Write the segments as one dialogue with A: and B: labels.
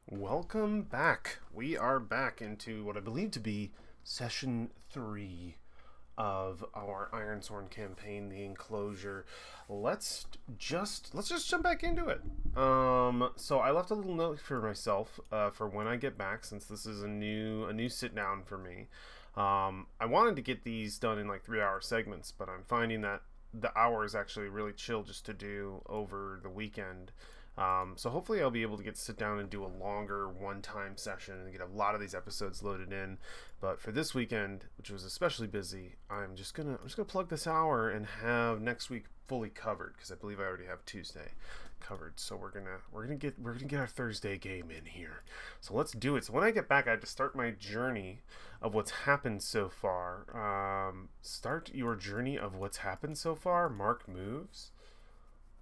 A: Welcome back. We are back into what I believe to be session 3 of our Ironsworn campaign, the Enclosure. Let's just jump back into it. So I left a little note for myself for when I get back, since this is a new sit down for me. I wanted to get these done in like 3-hour segments, but I'm finding that the hour is actually really chill just to do over the weekend. So hopefully I'll be able to get to sit down and do a longer one-time session and get a lot of these episodes loaded in. But for this weekend, which was especially busy, I'm just gonna plug this hour and have next week fully covered, because I believe I already have Tuesday covered. So we're gonna get our Thursday game in here. So let's do it. So when I get back, I have to start my journey of what's happened so far. Start your journey of what's happened so far. Mark moves.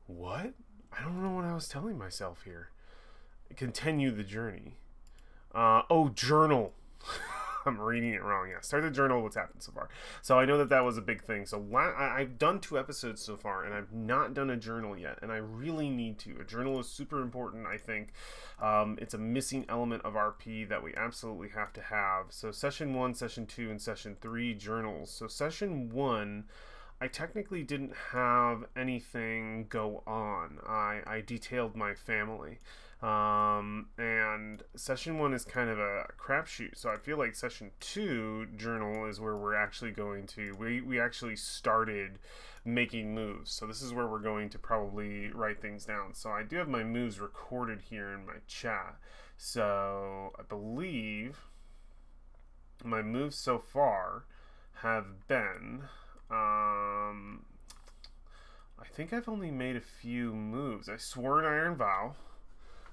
A: What? I don't know what I was telling myself here. Continue the journey. Journal. I'm reading it wrong. Yeah, start the journal of what's happened so far. So I know that was a big thing. So I've done 2 episodes so far, and I've not done a journal yet, and I really need to. A journal is super important, I think. It's a missing element of RP that we absolutely have to have. So session 1, session 2, and session 3 journals. So session 1... I technically didn't have anything go on. I detailed my family. And session 1 is kind of a crapshoot. So I feel like session 2 journal is where we're actually going to... We actually started making moves. So this is where we're going to probably write things down. So I do have my moves recorded here in my chat. So I believe my moves so far have been... I think I've only made a few moves. I swore an iron vow.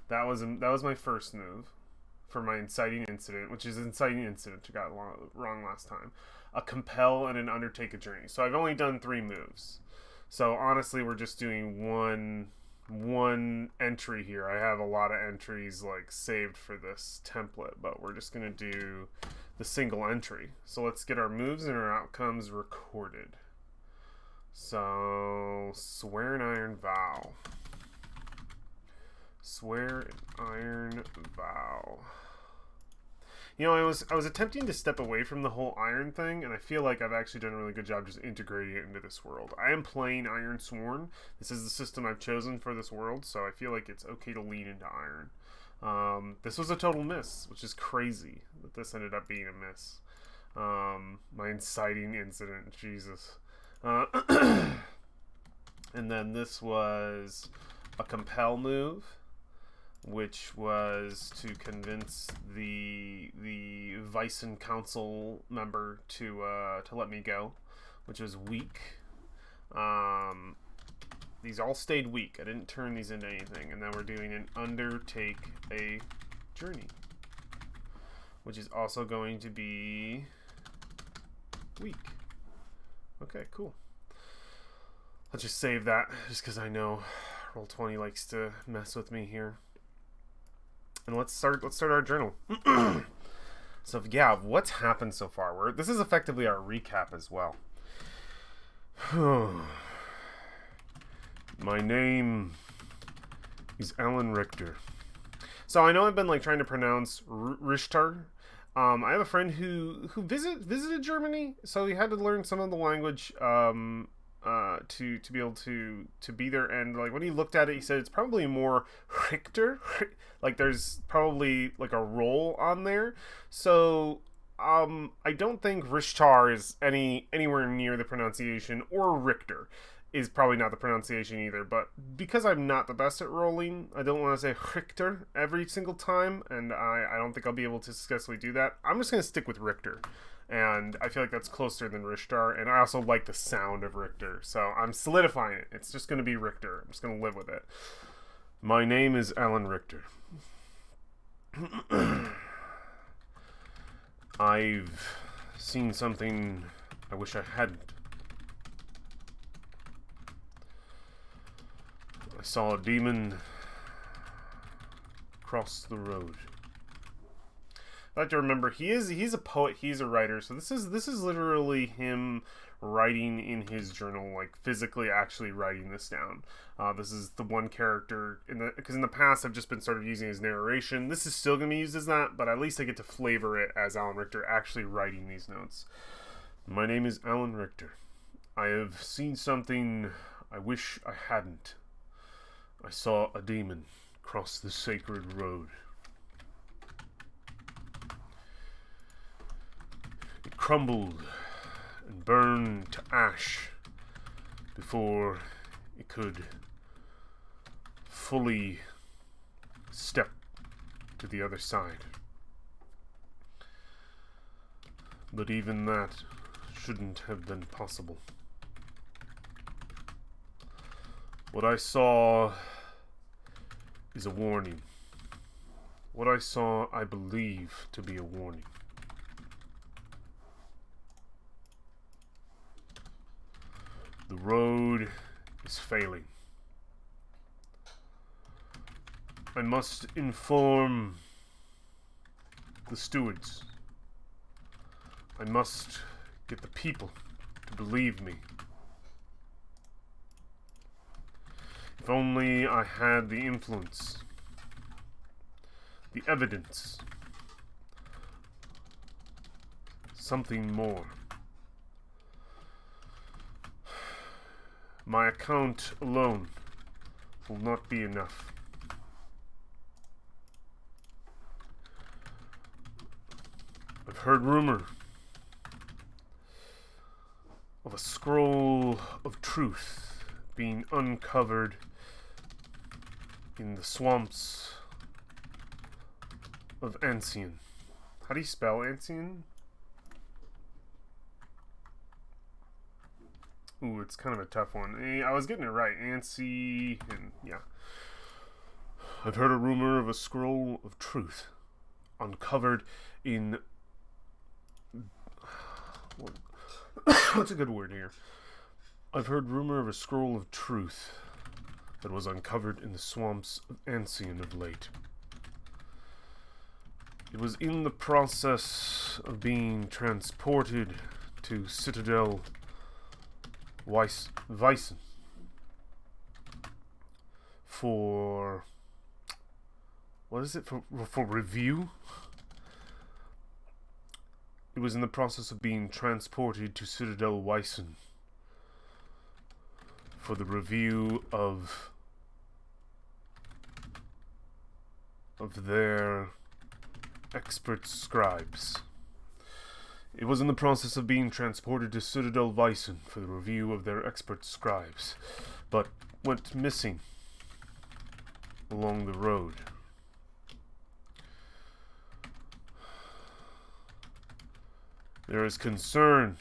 A: That was my first move for my inciting incident, which is inciting incident. I got wrong last time. A compel and an undertake a journey. So I've only done 3 moves. So honestly, we're just doing one entry here. I have a lot of entries like saved for this template, but we're just gonna do the single entry. So let's get our moves and our outcomes recorded. So swear an iron vow. Swear an iron vow. You know, I was attempting to step away from the whole iron thing, and I feel like I've actually done a really good job just integrating it into this world. I am playing Ironsworn. This is the system I've chosen for this world, so I feel like it's okay to lean into iron. This was a total miss, which is crazy that this ended up being a miss. My inciting incident, Jesus. And then this was a compel move, which was to convince the Vicen Council member to let me go, which was weak. These all stayed weak. I didn't turn these into anything. And then we're doing an undertake a journey, which is also going to be weak. Okay, cool. Let's just save that, just because I know Roll20 likes to mess with me here. And let's start our journal. So yeah, what's happened so far? This is effectively our recap as well. My name is Alan Richter. So I know I've been like trying to pronounce Richter. I have a friend who visited Germany, so he had to learn some of the language to be able to be there. And like when he looked at it, he said it's probably more Richter. Like there's probably like a roll on there. So I don't think Richter is anywhere near the pronunciation, or Richter is probably not the pronunciation either. But because I'm not the best at rolling, I don't want to say Richter every single time, and I don't think I'll be able to successfully do that. I'm just going to stick with Richter, and I feel like that's closer than Richter, and I also like the sound of Richter, so I'm solidifying it. It's just going to be Richter. I'm just going to live with it. My name is Alan Richter. I've seen something I wish I hadn't. I saw a demon cross the road. I like to remember he's a poet, he's a writer, so this is literally him writing in his journal, like physically actually writing this down. This is the one character because in the past I've just been sort of using his narration. This is still gonna be used as that, but at least I get to flavor it as Alan Richter actually writing these notes. My name is Alan Richter. I have seen something I wish I hadn't. I saw a demon cross the sacred road. It crumbled and burned to ash before it could fully step to the other side. But even that shouldn't have been possible. What I saw is a warning. What I saw, I believe to be a warning. The road is failing. I must inform the stewards. I must get the people to believe me. If only I had the influence, the evidence, something more. My account alone will not be enough. I've heard rumor of a scroll of truth being uncovered in the swamps of Ancien. How do you spell Ancien? Ooh, it's kind of a tough one. I was getting it right. Ansi, and yeah. I've heard a rumor of a scroll of truth uncovered in... What's a good word here? I've heard rumor of a scroll of truth that was uncovered in the swamps of Ancien of late. It was in the process of being transported to Citadel Weissen for... what is it? For review? It was in the process of being transported to Citadel Weissen for the review of their expert scribes. It was in the process of being transported to Citadel Weissen for the review of their expert scribes, but went missing along the road. There is concern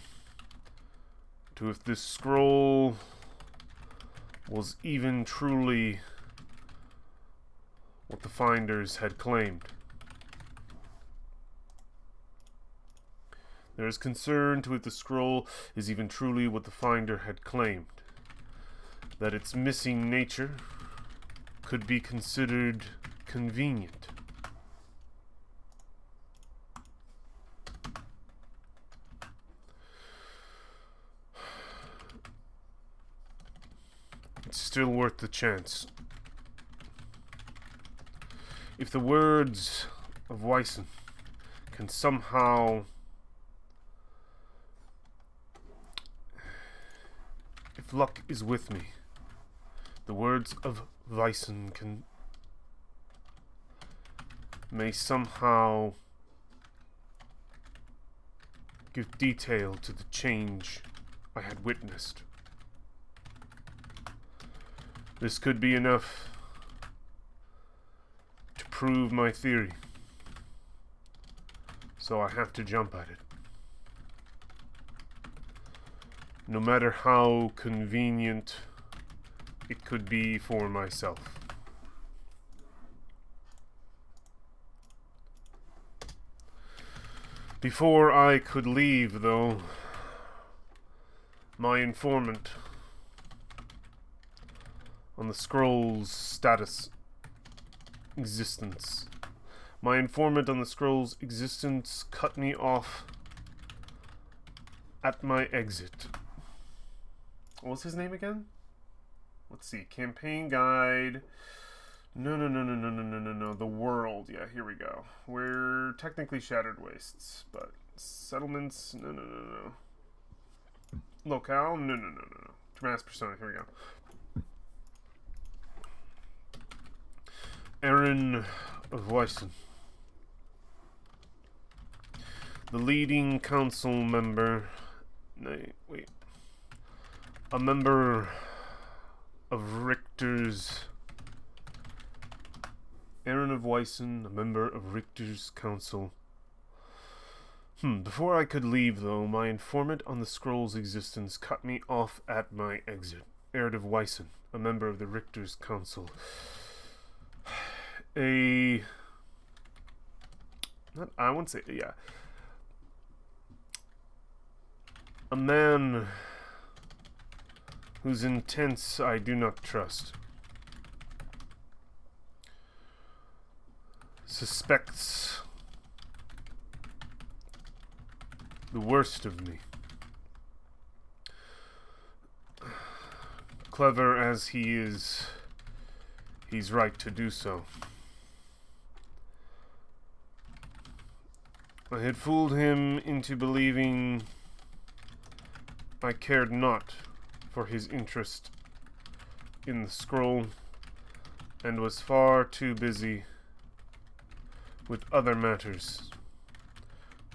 A: to if this scroll was even truly what the finders had claimed. There is concern to if the scroll is even truly what the finder had claimed, that its missing nature could be considered convenient. It's still worth the chance. If the words of Weissen can somehow... if luck is with me, the words of Weissen may somehow give detail to the change I had witnessed. This could be enough to prove my theory, so I have to jump at it. No matter how convenient it could be for myself. Before I could leave, though, my informant on the scroll's status, existence, My informant on the scroll's existence cut me off at my exit. What's his name again? Let's see. Campaign guide. No. The world. Yeah, here we go. We're technically Shattered Wastes, but settlements. No. Locale. No. Dramatis persona. Here we go. Aaron of Wyson. The leading council member. Wait. A member of Richter's. Aaron of Wyson, a member of Richter's council. Before I could leave, though, my informant on the scroll's existence cut me off at my exit. Aaron of Wyson, a member of the Richter's council. I won't say, yeah. A man whose intents I do not trust. Suspects the worst of me. Clever as he is, he's right to do so. I had fooled him into believing I cared not for his interest in the scroll, and was far too busy with other matters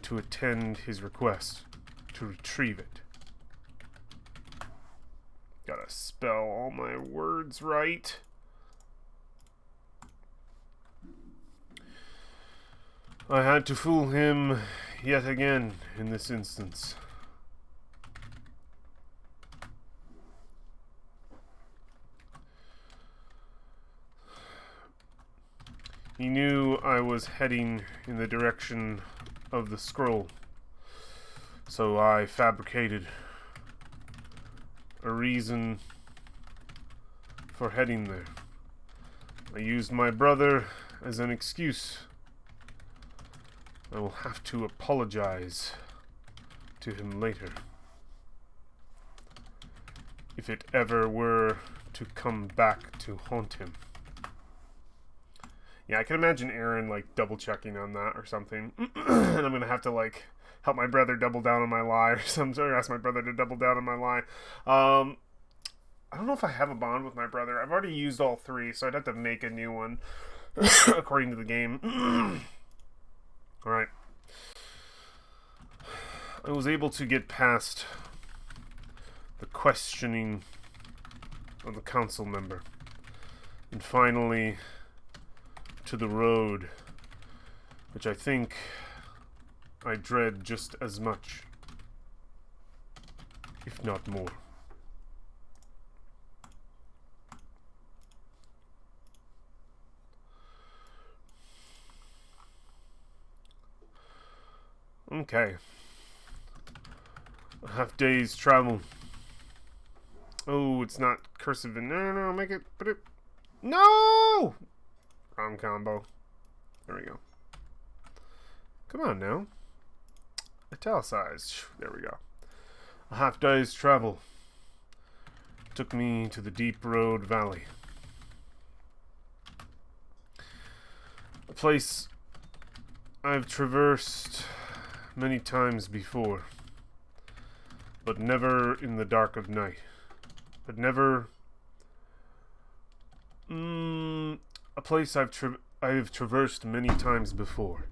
A: to attend his request to retrieve it. Gotta spell all my words right. I had to fool him yet again in this instance. He knew I was heading in the direction of the scroll, so I fabricated a reason for heading there. I used my brother as an excuse. I will have to apologize to him later, if it ever were to come back to haunt him. Yeah, I can imagine Aaron, like, double-checking on that or something. And I'm gonna have to, like, help my brother double down on my lie or something, or ask my brother to double down on my lie. I don't know if I have a bond with my brother. I've already used all three, so I'd have to make a new one, according to the game. Alright. I was able to get past the questioning of the council member, and finally to the road, which I think I dread just as much, if not more. Okay. A half day's travel. Oh, it's not cursive. No, make it, put it. No! Wrong combo. There we go. Come on now. Italicized. There we go. A half day's travel took me to the Deep Road Valley. A place I've traversed many times before, but never in the dark of night. But never... a place I've traversed many times before,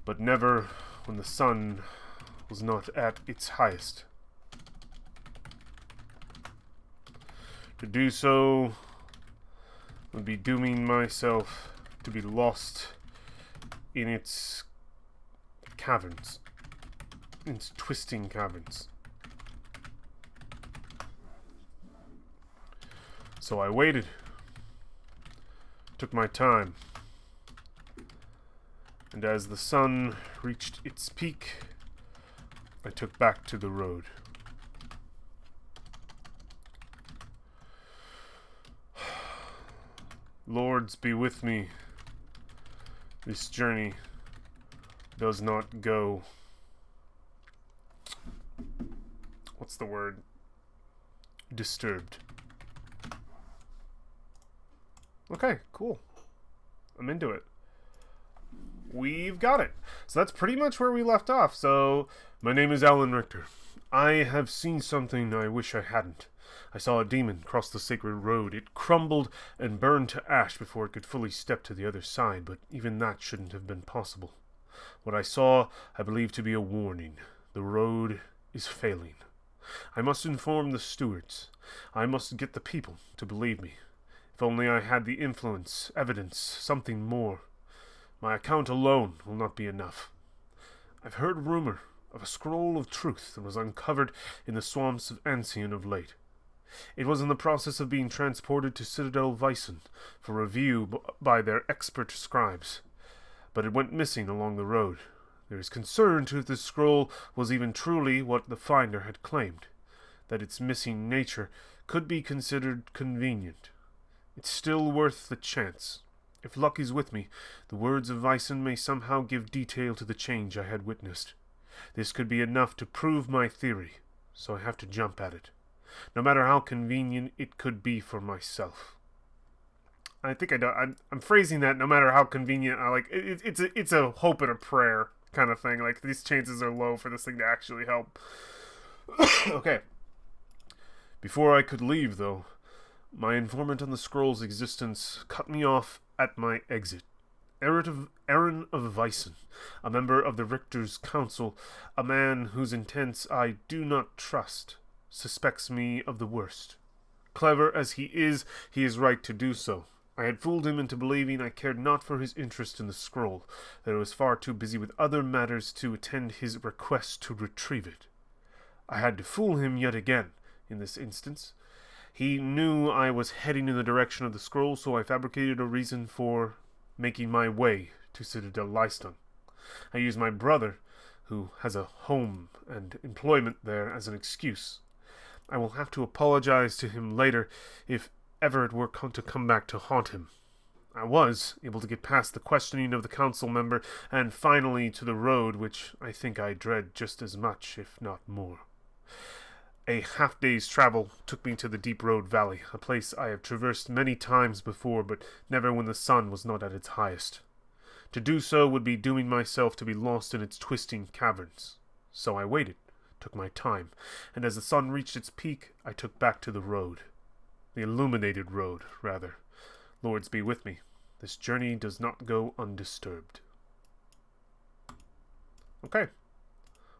A: but never when the sun was not at its highest. To do so would be dooming myself to be lost in its caverns, its twisting caverns. So I waited, took my time, and as the sun reached its peak, I took back to the road. Lords be with me This journey does not go... What's the word? Disturbed. Okay, cool. I'm into it. We've got it. So that's pretty much where we left off. So, my name is Alan Richter. I have seen something I wish I hadn't. I saw a demon cross the sacred road. It crumbled and burned to ash before it could fully step to the other side, but even that shouldn't have been possible. What I saw, I believe to be a warning. The road is failing. I must inform the stewards. I must get the people to believe me. If only I had the influence, evidence, something more. My account alone will not be enough. I've heard rumor of a scroll of truth that was uncovered in the swamps of Ancien of late. It was in the process of being transported to Citadel Vyson for review by their expert scribes, but it went missing along the road. There is concern if this scroll was even truly what the finder had claimed, that its missing nature could be considered convenient. It's still worth the chance. If luck is with me, the words of Vyson may somehow give detail to the change I had witnessed. This could be enough to prove my theory, so I have to jump at it, no matter how convenient it could be for myself. I think I'm phrasing that no matter how convenient. It's a hope and a prayer kind of thing. Like, these chances are low for this thing to actually help. Okay. Before I could leave, though, my informant on the scroll's existence cut me off at my exit. Aaron of Vyson, a member of the Richter's Council, a man whose intents I do not trust, suspects me of the worst. Clever as he is right to do so. I had fooled him into believing I cared not for his interest in the scroll, that I was far too busy with other matters to attend his request to retrieve it. I had to fool him yet again, in this instance. He knew I was heading in the direction of the scroll, so I fabricated a reason for making my way to Citadel Liestung. I used my brother, who has a home and employment there, as an excuse. I will have to apologize to him later if ever it were to come back to haunt him. I was able to get past the questioning of the council member and finally to the road, which I think I dread just as much, if not more. A half-day's travel took me to the Deep Road Valley, a place I have traversed many times before, but never when the sun was not at its highest. To do so would be dooming myself to be lost in its twisting caverns. So I waited, took my time, and as the sun reached its peak, I took back to the road. The illuminated road, rather. Lords be with me. This journey does not go undisturbed. Okay.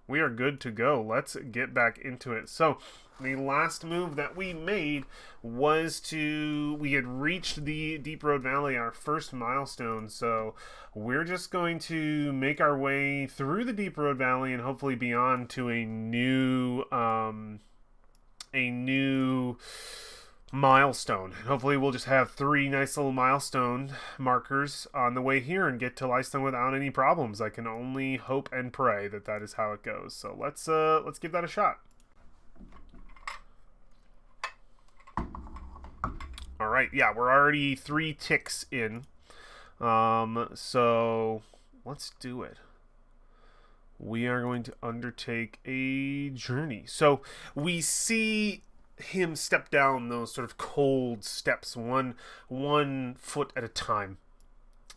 A: We are good to go. Let's get back into it. So, the last move that we made was we had reached the Deep Road Valley, our first milestone. So, we're just going to make our way through the Deep Road Valley and hopefully beyond to a new milestone. Hopefully we'll just have 3 nice little milestone markers on the way here and get to Liestung without any problems. I can only hope and pray that is how it goes. So let's give that a shot. All right, yeah, we're already 3 ticks in. So let's do it. We are going to undertake a journey. So we see him step down those sort of cold steps, one foot at a time,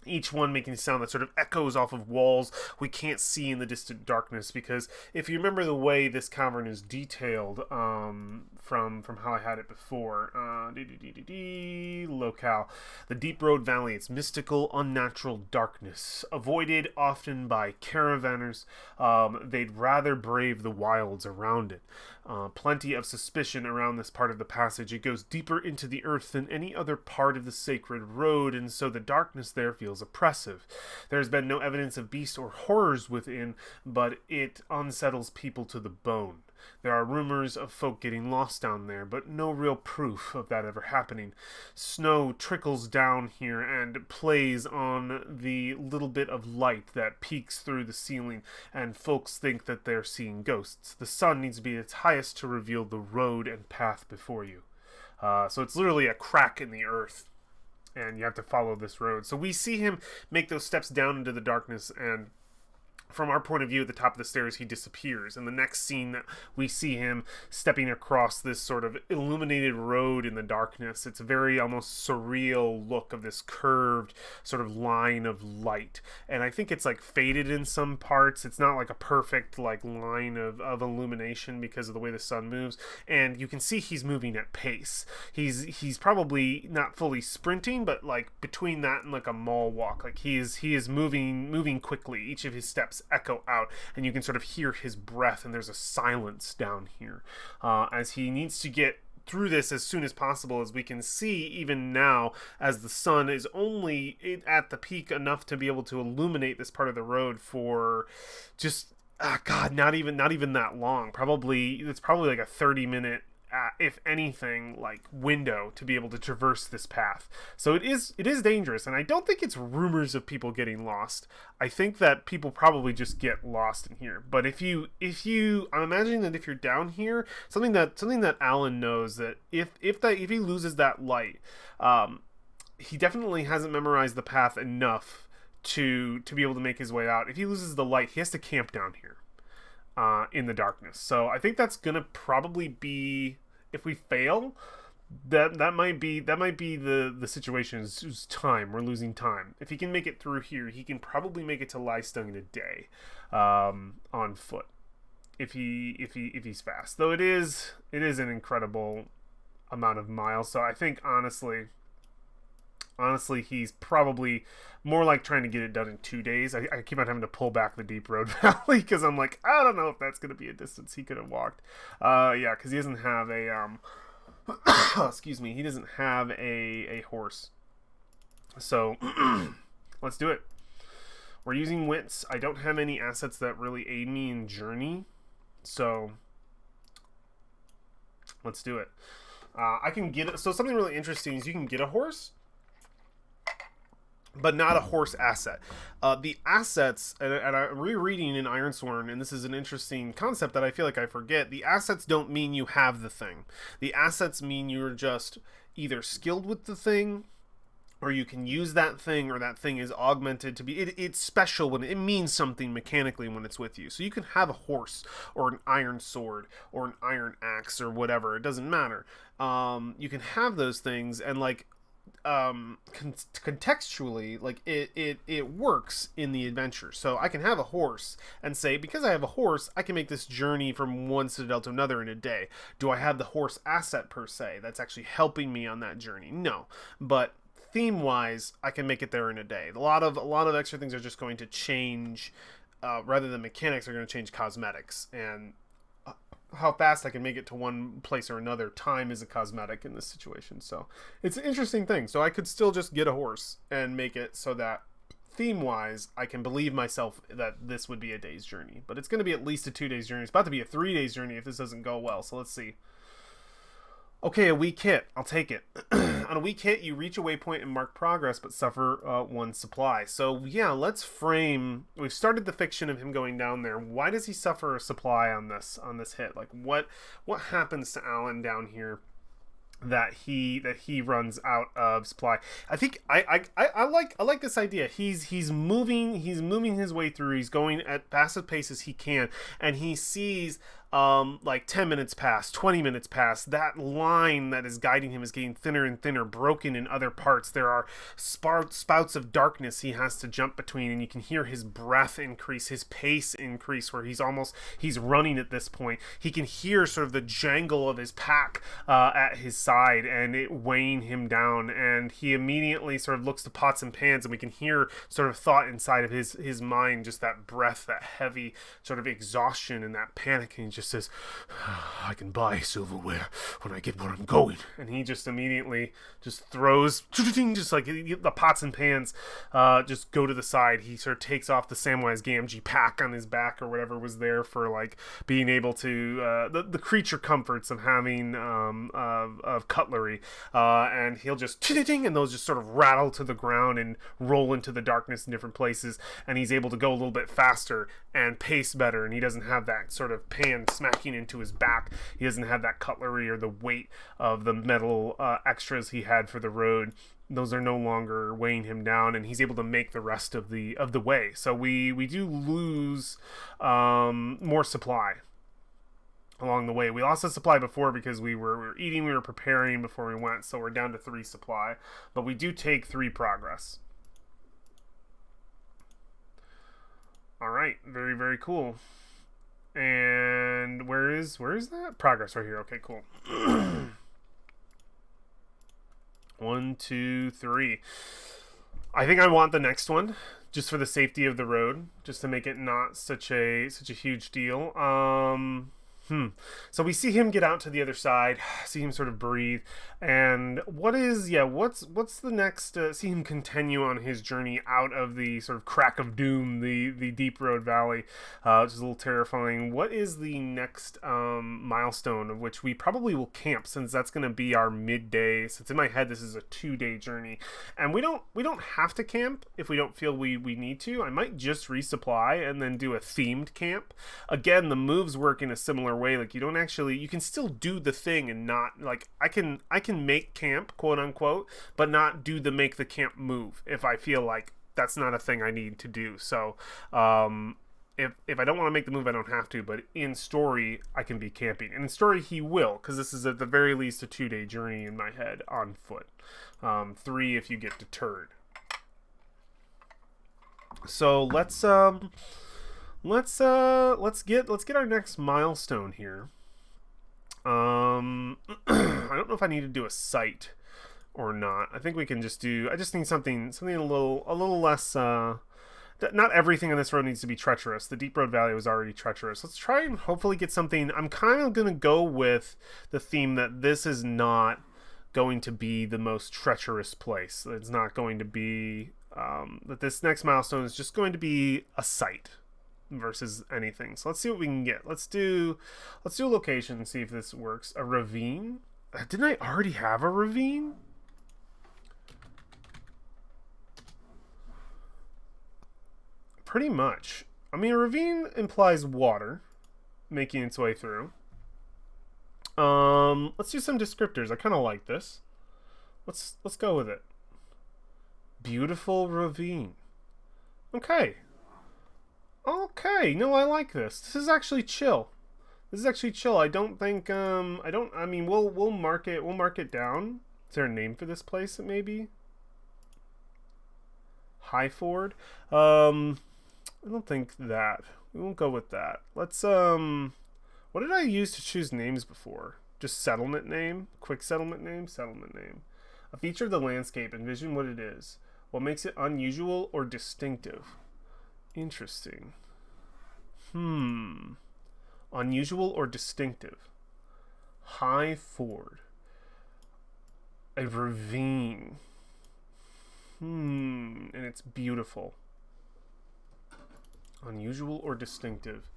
A: each one making a sound that sort of echoes off of walls we can't see in the distant darkness, because if you remember the way this cavern is detailed from how I had it before, locale, the Deep Road Valley, it's mystical, unnatural darkness, avoided often by caravanners. They'd rather brave the wilds around it. Plenty of suspicion around this part of the passage. It goes deeper into the earth than any other part of the sacred road, and so the darkness there feels oppressive. There's been no evidence of beasts or horrors within, but it unsettles people to the bone. There are rumors of folk getting lost down there, but no real proof of that ever happening. Snow trickles down here and plays on the little bit of light that peeks through the ceiling, and folks think that they're seeing ghosts. The sun needs to be at its highest to reveal the road and path before you. So it's literally a crack in the earth. and you have to follow this road. So we see him make those steps down into the darkness, and from our point of view at the top of the stairs, he disappears. And the next scene that we see him stepping across this sort of illuminated road in the darkness. It's a very almost surreal look of this curved sort of line of light. And I think it's like faded in some parts. It's not like a perfect like line of illumination because of the way the sun moves. And you can see he's moving at pace. He's probably not fully sprinting, but like between that and like a mall walk. Like he is moving quickly. Each of his steps echo out, and you can sort of hear his breath, and there's a silence down here as he needs to get through this as soon as possible. As we can see even now, as the sun is only at the peak enough to be able to illuminate this part of the road for just God, not even that long. It's probably like a 30-minute if anything, like window to be able to traverse this path. So it is dangerous, and I don't think it's rumors of people getting lost. I think that people probably just get lost in here. But if you I'm imagining that if you're down here, something that Alan knows, that if he loses that light, he definitely hasn't memorized the path enough to be able to make his way out. If he loses the light, he has to camp down here in the darkness. So I think that's gonna probably be, if we fail, that might be the situation. Is time. We're losing time. If he can make it through here, he can probably make it to Liestung in a day on foot if he's fast. Though it is an incredible amount of miles. So I think honestly, he's probably more like trying to get it done in 2 days. I keep on having to pull back the Deep Road Valley because I'm like, I don't know if that's going to be a distance he could have walked. Yeah, because he doesn't have a excuse me, he doesn't have a horse. So let's do it. We're using wits. I don't have any assets that really aid me in journey, so let's do it. I can get it. So something really interesting is you can get a horse, but not a horse asset. The assets, and I'm rereading in Ironsworn, and this is an interesting concept that I feel like I forget. The assets don't mean you have the thing. The assets mean you're just either skilled with the thing, or you can use that thing, or that thing is augmented to be. It's special when it means something mechanically when it's with you. So you can have a horse, or an iron sword, or an iron axe, or whatever. It doesn't matter. You can have those things, and like contextually, like it works in the adventure. So I can have a horse and say, because I have a horse, I can make this journey from one citadel to another in a day. Do I have the horse asset per se that's actually helping me on that journey? No, but theme wise, I can make it there in a day. A lot of extra things are just going to change, rather than mechanics, are going to change cosmetics, and how fast I can make it to one place or another. Time is a cosmetic in this situation. So it's an interesting thing. So I could still just get a horse and make it so that theme wise I can believe myself that this would be a day's journey, but it's going to be at least a 2 days journey. It's about to be a 3 days journey if this doesn't go well. So let's see. Okay, a weak hit. I'll take it. On a weak hit, you reach a waypoint and mark progress, but suffer one supply. So yeah, let's frame. We've started the fiction of him going down there. Why does he suffer a supply on this hit? Like what happens to Alan down here that he runs out of supply? I think I like this idea. He's moving his way through. He's going at fastest pace as he can, and he sees like 10 minutes pass, 20 minutes pass. That line that is guiding him is getting thinner and thinner, broken in other parts. There are spouts of darkness he has to jump between, and you can hear his breath increase, his pace increase, where he's running at this point. He can hear sort of the jangle of his pack at his side, and it weighing him down, and he immediately sort of looks to pots and pans, and we can hear sort of thought inside of his mind, just that breath, that heavy sort of exhaustion and that panic, and he just says, I can buy silverware when I get where I'm going. And he just immediately just throws, just like the pots and pans just go to the side. He sort of takes off the Samwise Gamgee pack on his back or whatever was there for like being able to the creature comforts of having of cutlery, and he'll just and those just sort of rattle to the ground and roll into the darkness in different places, and he's able to go a little bit faster and pace better, and he doesn't have that sort of pan smacking into his back. He doesn't have that cutlery or the weight of the metal extras he had for the road. those are no longer weighing him down, and he's able to make the rest of the way. So we do lose more supply along the way. We lost the supply before because we were eating, we were preparing before we went, so we're down to 3 supply, but we do take 3 progress. All right, very, very cool. And where is that progress? Right here. Okay, cool. 1, 2, 3. I think I want the next one just for the safety of the road, just to make it not such a huge deal. So we see him get out to the other side, see him sort of breathe, and what's the next? See him continue on his journey out of the sort of crack of doom, the deep road valley, which is a little terrifying. What is the next milestone of which we probably will camp, since that's going to be our midday? Since in my head this is a 2-day journey, and we don't have to camp if we don't feel we need to. I might just resupply and then do a themed camp. Again, the moves work in a similar way. Like, you can still do the thing and not, like, I can make camp, quote unquote, but not do the make the camp move if I feel like that's not a thing I need to do. So if I don't want to make the move, I don't have to, but in story I can be camping, and in story he will, because this is at the very least a 2-day journey in my head on foot. 3 if you get deterred. So let's get our next milestone here. I don't know if I need to do a site or not. I think we can just do. I just need something a little less. Not everything on this road needs to be treacherous. The deep road valley was already treacherous. Let's try and hopefully get something. I'm kind of gonna go with the theme that this is not going to be the most treacherous place. It's not going to be. That this next milestone is just going to be a site versus anything. So let's see what we can get. Let's do a location and see if this works. A ravine? Didn't I already have a ravine? Pretty much. I mean, a ravine implies water making its way through. Let's do some descriptors. I kind of like this. Let's go with it. Beautiful ravine. Okay. Okay, no, I like this. This is actually chill. I don't think I mean we'll mark it down. Is there a name for this place maybe? Highford? I don't think that. We won't go with that. Let's what did I use to choose names before? Just settlement name? Quick settlement name? Settlement name. A feature of the landscape, envision what it is. What makes it unusual or distinctive? Interesting. Unusual or distinctive? High Ford. A ravine. And it's beautiful. Unusual or distinctive?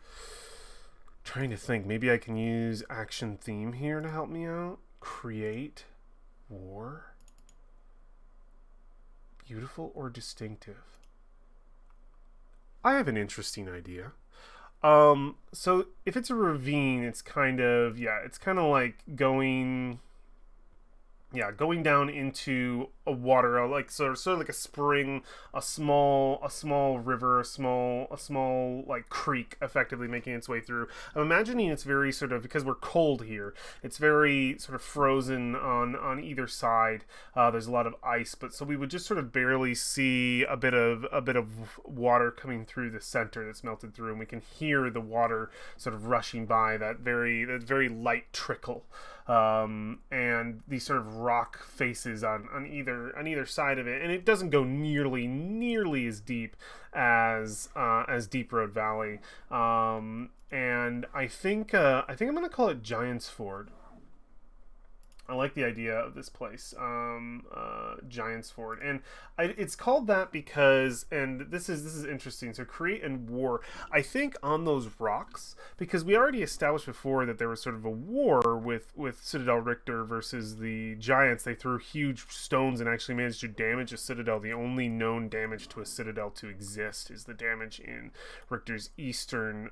A: Trying to think. Maybe I can use action theme here to help me out. Create. War. Beautiful or distinctive? I have an interesting idea. So if it's a ravine, it's kind of like going down into a water, like sort of like a spring, a small river, a small like creek, effectively making its way through. I'm imagining it's very sort of, because we're cold here, it's very sort of frozen on either side. There's a lot of ice, but so we would just sort of barely see a bit of water coming through the center that's melted through, and we can hear the water sort of rushing by, that very light trickle. And these sort of rock faces on either side of it, and it doesn't go nearly as deep as Deep Road Valley. And I think I'm gonna call it Giant's Ford. I like the idea of this place, Giant's Ford, and it's called that because, and this is interesting. So create and war. I think on those rocks, because we already established before that there was sort of a war with Citadel Richter versus the Giants. They threw huge stones and actually managed to damage a citadel. The only known damage to a citadel to exist is the damage in Richter's eastern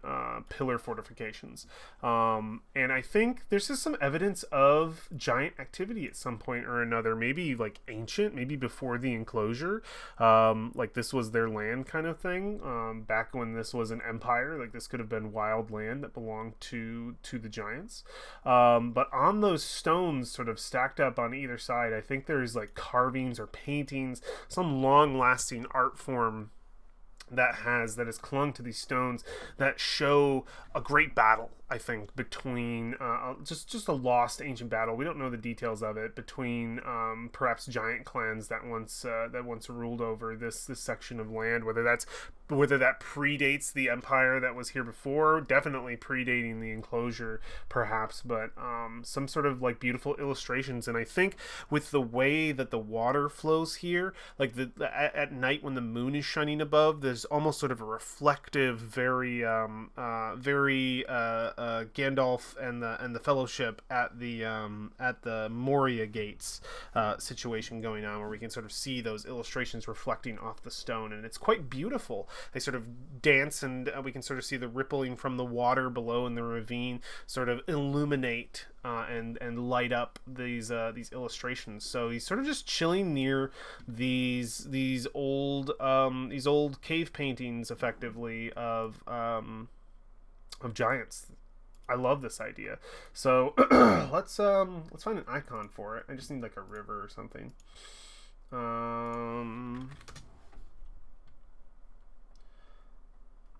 A: pillar fortifications. And I think there's just some evidence of giant giant activity at some point or another, maybe like ancient, maybe before the enclosure. Like this was their land kind of thing. Back when this was an empire, like this could have been wild land that belonged to the giants. But on those stones sort of stacked up on either side, I think there's like carvings or paintings, some long lasting art form that has clung to these stones that show a great battle, I think, between just a lost ancient battle. We don't know the details of it, between perhaps giant clans that once ruled over this section of land. Whether that predates the empire that was here before, definitely predating the enclosure, perhaps, but some sort of like beautiful illustrations. And I think with the way that the water flows here, like at night when the moon is shining above, there's almost sort of a reflective, very Gandalf and the Fellowship at the Moria gates situation going on, where we can sort of see those illustrations reflecting off the stone, and it's quite beautiful. They sort of dance, and we can sort of see the rippling from the water below in the ravine sort of illuminate and light up these illustrations. So he's sort of just chilling near these old cave paintings, effectively, of giants. I love this idea. So let's find an icon for it. I just need like a river or something.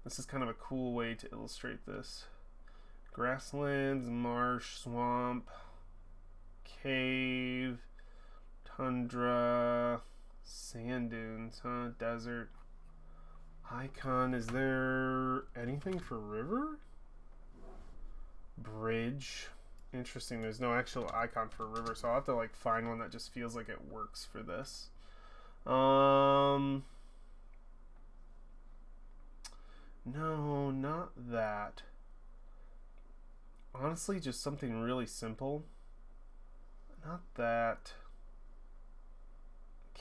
A: This is kind of a cool way to illustrate this. Grasslands, marsh, swamp, cave, tundra, sand dunes, desert. Icon, is there anything for river? Bridge. Interesting, there's no actual icon for river, so I'll have to like find one that just feels like it works for this. No, not that. Honestly, just something really simple. Not that.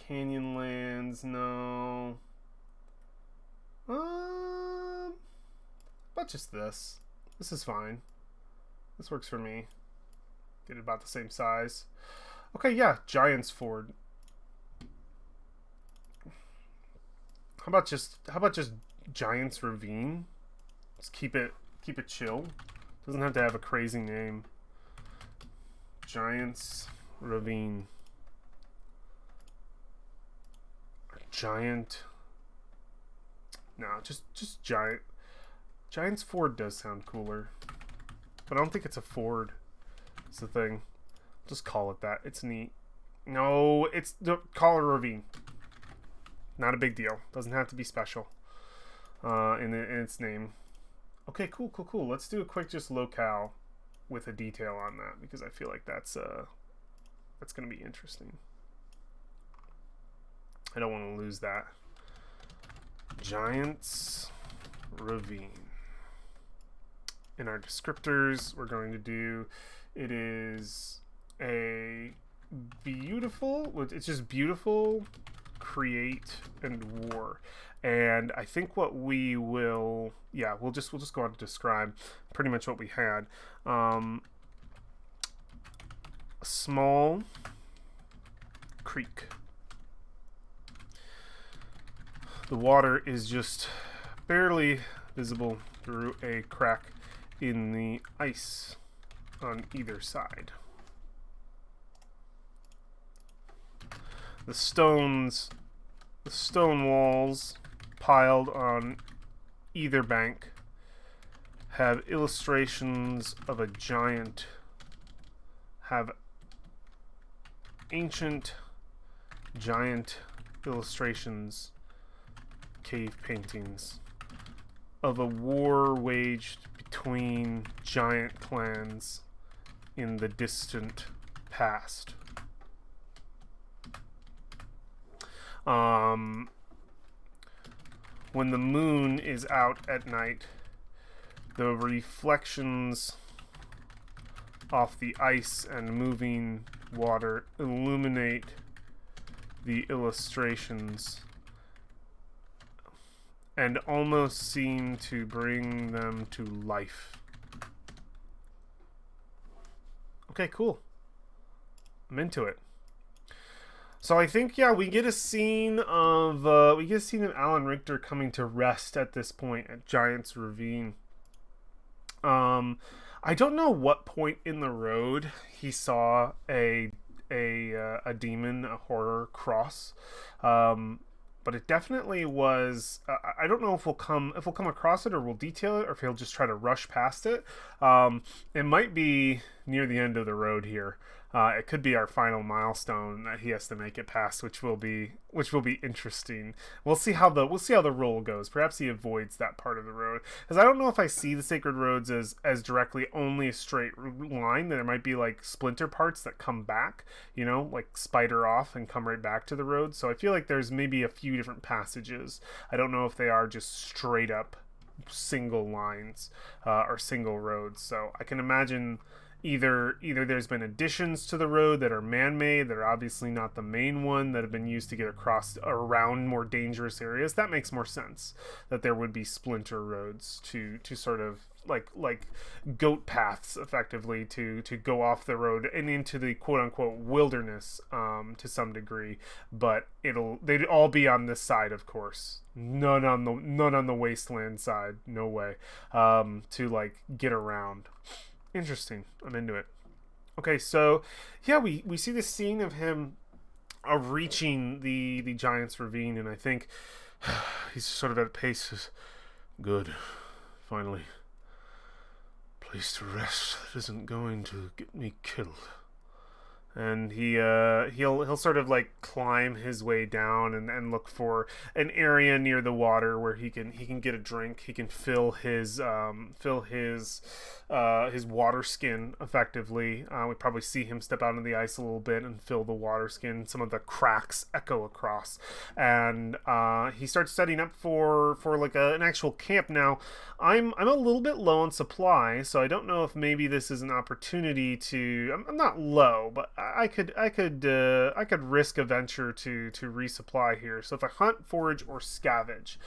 A: Canyonlands, no. But just this. This is fine. This works for me. Get it about the same size. Okay, yeah, Giants Ford. How about just Giants Ravine? Just keep it chill. Doesn't have to have a crazy name. Giants Ravine. Giant. No, just Giant. Giants Ford does sound cooler. But I don't think it's a Ford. It's the thing. Just call it that. It's neat. No, call it a ravine. Not a big deal. Doesn't have to be special in its name. Okay, cool. Let's do a quick just locale with a detail on that, because I feel like that's going to be interesting. I don't want to lose that. Giants Ravine. In our descriptors, we're going to do, it is a beautiful, it's just beautiful, create, and war. And I think what we will, we'll just go on to describe pretty much what we had. A small creek. The water is just barely visible through a crack in the ice on either side. The stone walls piled on either bank have illustrations of a giant, have ancient giant illustrations, cave paintings of a war waged between giant clans in the distant past. When the moon is out at night, the reflections off the ice and moving water illuminate the illustrations and almost seem to bring them to life. Okay, cool. I'm into it. So I think, yeah, we get a scene of Alan Richter coming to rest at this point at Giant's Ravine. I don't know what point in the road he saw a demon, a horror cross, but it definitely was. I don't know if we'll come across it, or we'll detail it, or if he'll just try to rush past it. It might be near the end of the road here. It could be our final milestone that he has to make it past, which will be interesting. We'll see how the roll goes. Perhaps he avoids that part of the road, because I don't know if I see the sacred roads as directly only a straight line. There might be like splinter parts that come back, like spider off and come right back to the road. So I feel like there's maybe a few different passages. I don't know if they are just straight up single lines or single roads. So I can imagine either there's been additions to the road that are man-made, that are obviously not the main one, that have been used to get across around more dangerous areas. That makes more sense, that there would be splinter roads to sort of like goat paths, effectively, to go off the road and into the quote-unquote wilderness to some degree. But they'd all be on this side, of course. None on the wasteland side. No way. To like get around. Interesting. I'm into it. Okay, so yeah, we see this scene of him reaching the Giant's Ravine, and I think he's sort of at a pace. Good, finally, place to rest that isn't going to get me killed. And he'll sort of like climb his way down and look for an area near the water where he can get a drink. He can fill his water skin effectively. We probably see him step out on the ice a little bit and fill the water skin. Some of the cracks echo across, and he starts setting up for like an actual camp. Now, I'm a little bit low on supply, so I don't know if maybe this is an opportunity to. I'm not low, but I could risk a venture to resupply here. So if I hunt, forage, or scavenge,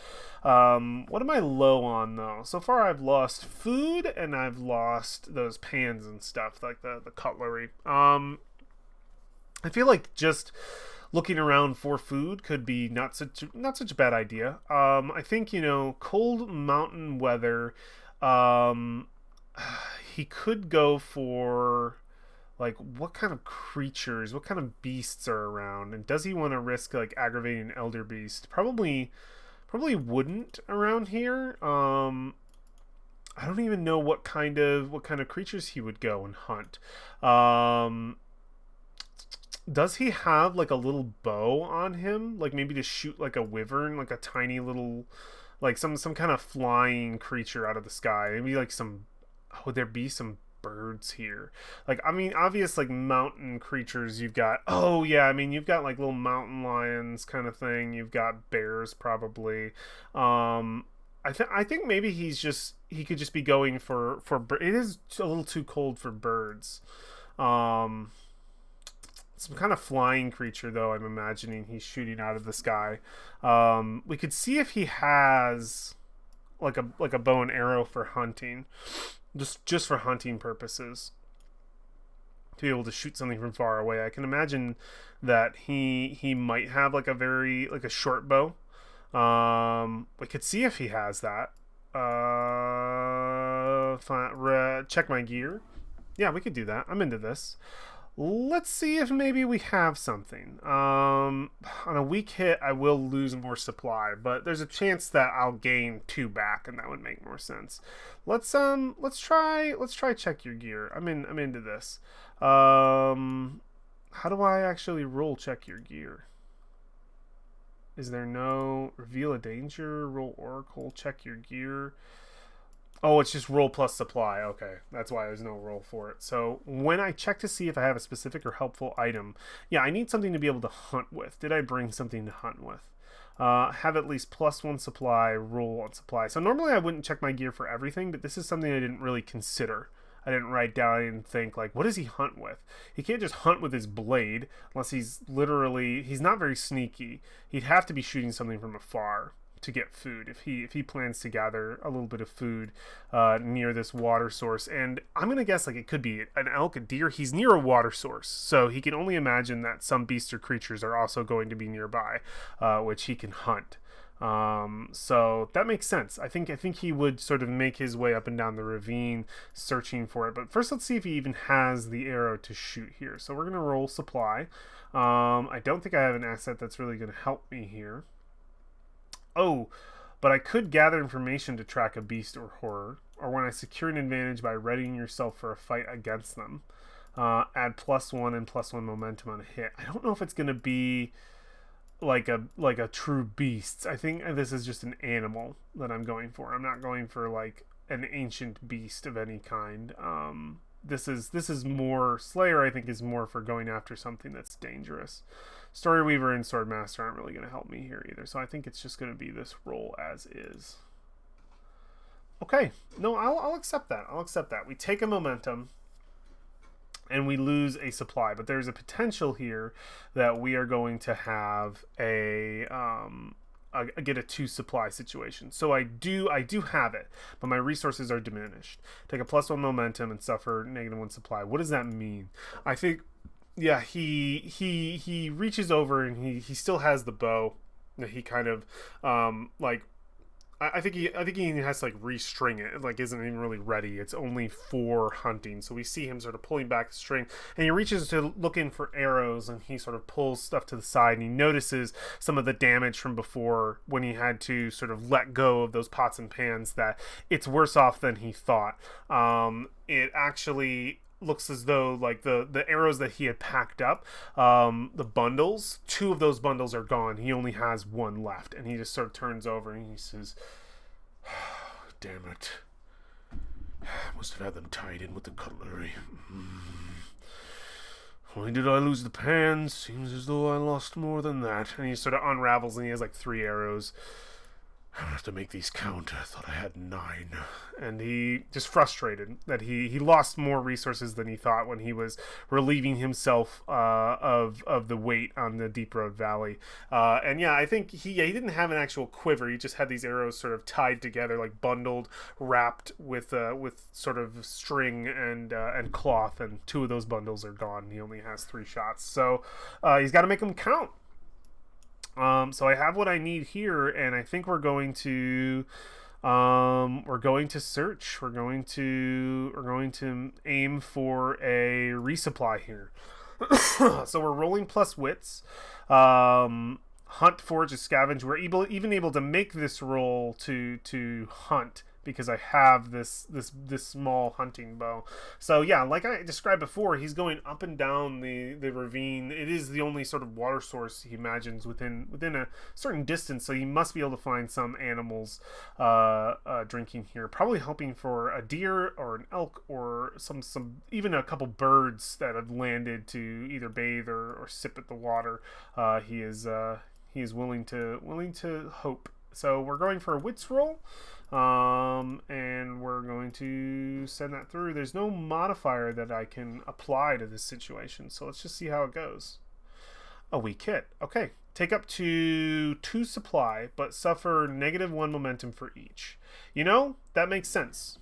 A: what am I low on though? So far I've lost food and I've lost those pans and stuff, like the cutlery. I feel like just looking around for food could be not such a bad idea. I think cold mountain weather. He could go for like what kind of creatures, what kind of beasts are around, and does he want to risk like aggravating an elder beast? Probably wouldn't around here. I don't even know what kind of creatures he would go and hunt. Does he have like a little bow on him, like maybe to shoot like a wyvern, like a tiny little, like some kind of flying creature out of the sky? Maybe like would there be some birds here? Like, I mean, obvious like mountain creatures you've got. Oh yeah, I mean, you've got like little mountain lions kind of thing. You've got bears probably. I think maybe he could just be going for it is a little too cold for birds. Some kind of flying creature though, I'm imagining he's shooting out of the sky. We could see if he has like a bow and arrow for hunting. Just for hunting purposes, to be able to shoot something from far away. I can imagine that he might have like a short bow. We could see if he has that. Check my gear. Yeah, we could do that. I'm into this. Let's see if maybe we have something. On a weak hit, I will lose more supply, but there's a chance that I'll gain 2 back, and that would make more sense. Let's try check your gear. I'm into this. How do I actually roll check your gear? Is there no reveal a danger, roll oracle, check your gear? Oh, it's just roll plus supply. Okay, that's why there's no roll for it. So when I check to see if I have a specific or helpful item, yeah, I need something to be able to hunt with. Did I bring something to hunt with? Have at least +1 supply, roll on supply. So normally I wouldn't check my gear for everything, but this is something I didn't really consider. I didn't write down and think, like, what does he hunt with? He can't just hunt with his blade unless he's not very sneaky. He'd have to be shooting something from afar to get food if he plans to gather a little bit of food near this water source. And I'm gonna guess like it could be an elk, a deer. He's near a water source, so he can only imagine that some beasts or creatures are also going to be nearby, which he can hunt. So that makes sense. I think he would sort of make his way up and down the ravine searching for it. But first, let's see if he even has the arrow to shoot here. So we're gonna roll supply. I don't think I have an asset that's really gonna help me here. Oh, but I could gather information to track a beast or horror, or when I secure an advantage by readying yourself for a fight against them. Add +1 and +1 momentum on a hit. I don't know if it's gonna be like a true beast. I think this is just an animal that I'm going for. I'm not going for like an ancient beast of any kind. This is more Slayer. I think is more for going after something that's dangerous. Story Weaver and Swordmaster aren't really going to help me here either. So I think it's just going to be this roll as is. Okay, no, I'll accept that. I'll accept that. We take a momentum and we lose a supply, but there's a potential here that we are going to have get a 2 supply situation. So I do have it, but my resources are diminished. Take a +1 momentum and suffer -1 supply. What does that mean? I think, yeah, he reaches over and he still has the bow. He kind of like. I think he has to like restring it. It like isn't even really ready. It's only for hunting. So we see him sort of pulling back the string, and he reaches to look in for arrows, and he sort of pulls stuff to the side, and he notices some of the damage from before when he had to sort of let go of those pots and pans, that it's worse off than he thought. It actually looks as though like the arrows that he had packed up, the bundles, 2 of those bundles are gone. He only has 1 left, and he just sort of turns over and he says, damn it, must have had them tied in with the cutlery. Why did I lose the pans? Seems as though I lost more than that. And he sort of unravels, and he has like 3 arrows. I have to make these count. I thought I had 9. And he just frustrated that he lost more resources than he thought when he was relieving himself of the weight on the Deep Road Valley. And yeah, I think he didn't have an actual quiver. He just had these arrows sort of tied together, like bundled, wrapped with sort of string and cloth. And 2 of those bundles are gone. He only has 3 shots, so he's got to make them count. So I have what I need here, and I think we're going to search. We're going to aim for a resupply here. So we're rolling plus wits. Hunt, forage, scavenge. We're even able to make this roll to hunt, because I have this small hunting bow. So yeah, like I described before, he's going up and down the ravine. It is the only sort of water source he imagines within a certain distance, so he must be able to find some animals drinking here, probably hoping for a deer or an elk or some even a couple birds that have landed to either bathe or sip at the water. He is willing to hope. So we're going for a wits roll. And we're going to send that through. There's no modifier that I can apply to this situation, so let's just see how it goes. A weak hit. Okay. Take up to 2 supply, but suffer -1 momentum for each. You know, that makes sense.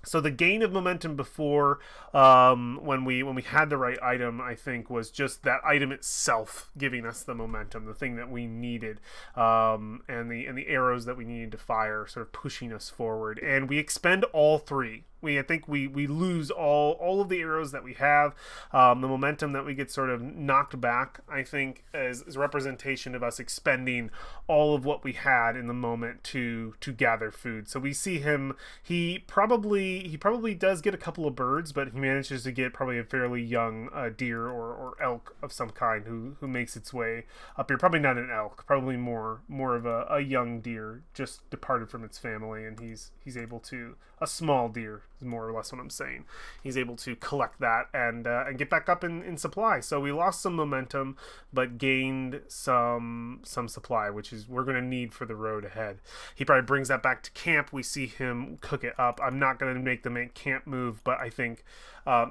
A: So the gain of momentum before, when we had the right item, I think, was just that item itself giving us the momentum, the thing that we needed, and the arrows that we needed to fire, sort of pushing us forward. And we expend all 3. I think we lose all of the arrows that we have. The momentum that we get sort of knocked back, I think, is a representation of us expending all of what we had in the moment to gather food. So we see him. He probably does get a couple of birds, but he manages to get probably a fairly young deer or elk of some kind who makes its way up here. Probably not an elk. Probably more of a young deer just departed from its family, and he's able to, a small deer, more or less what I'm saying. He's able to collect that and get back up in supply. So we lost some momentum, but gained some supply, which is we're going to need for the road ahead. He probably brings that back to camp. We see him cook it up. I'm not going to make the main camp move, but I think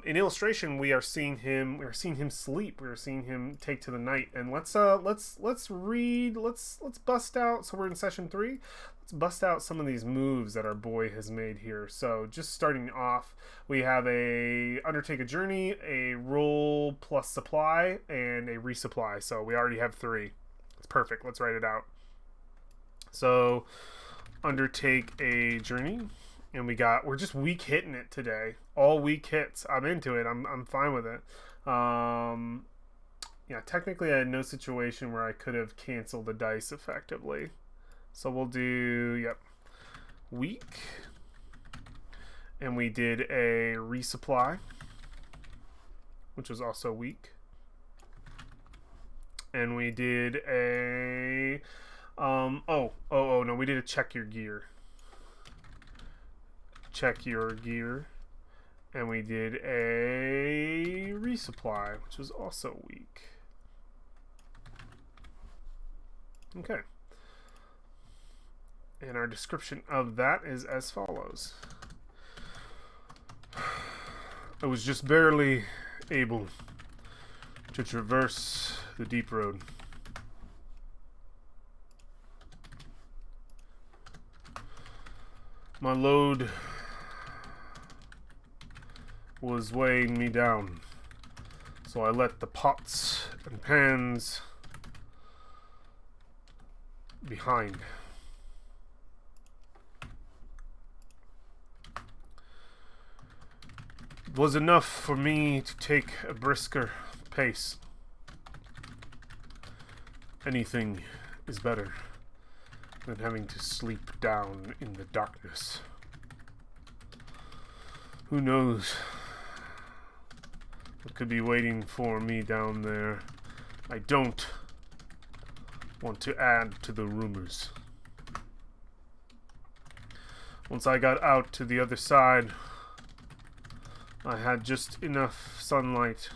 A: in illustration we are seeing him sleep. We are seeing him take to the night. And let's bust out. So we're in session 3. Let's bust out some of these moves that our boy has made here. So just starting off, we have a undertake a journey, a roll plus supply, and a resupply. So we already have 3. It's perfect. Let's write it out. So undertake a journey, and we're just weak hitting it today. All weak hits. I'm into it. I'm fine with it. Yeah, technically I had no situation where I could have canceled the dice effectively. So we'll do, yep, weak. And we did a resupply, which was also weak. And we did a, no, we did a check your gear. Check your gear. And we did a resupply, which was also weak. Okay. And our description of that is as follows. I was just barely able to traverse the deep road. My load was weighing me down, so I let the pots and pans behind. It was enough for me to take a brisker pace. Anything is better than having to sleep down in the darkness. Who knows what could be waiting for me down there? I don't want to add to the rumors. Once I got out to the other side, I had just enough sunlight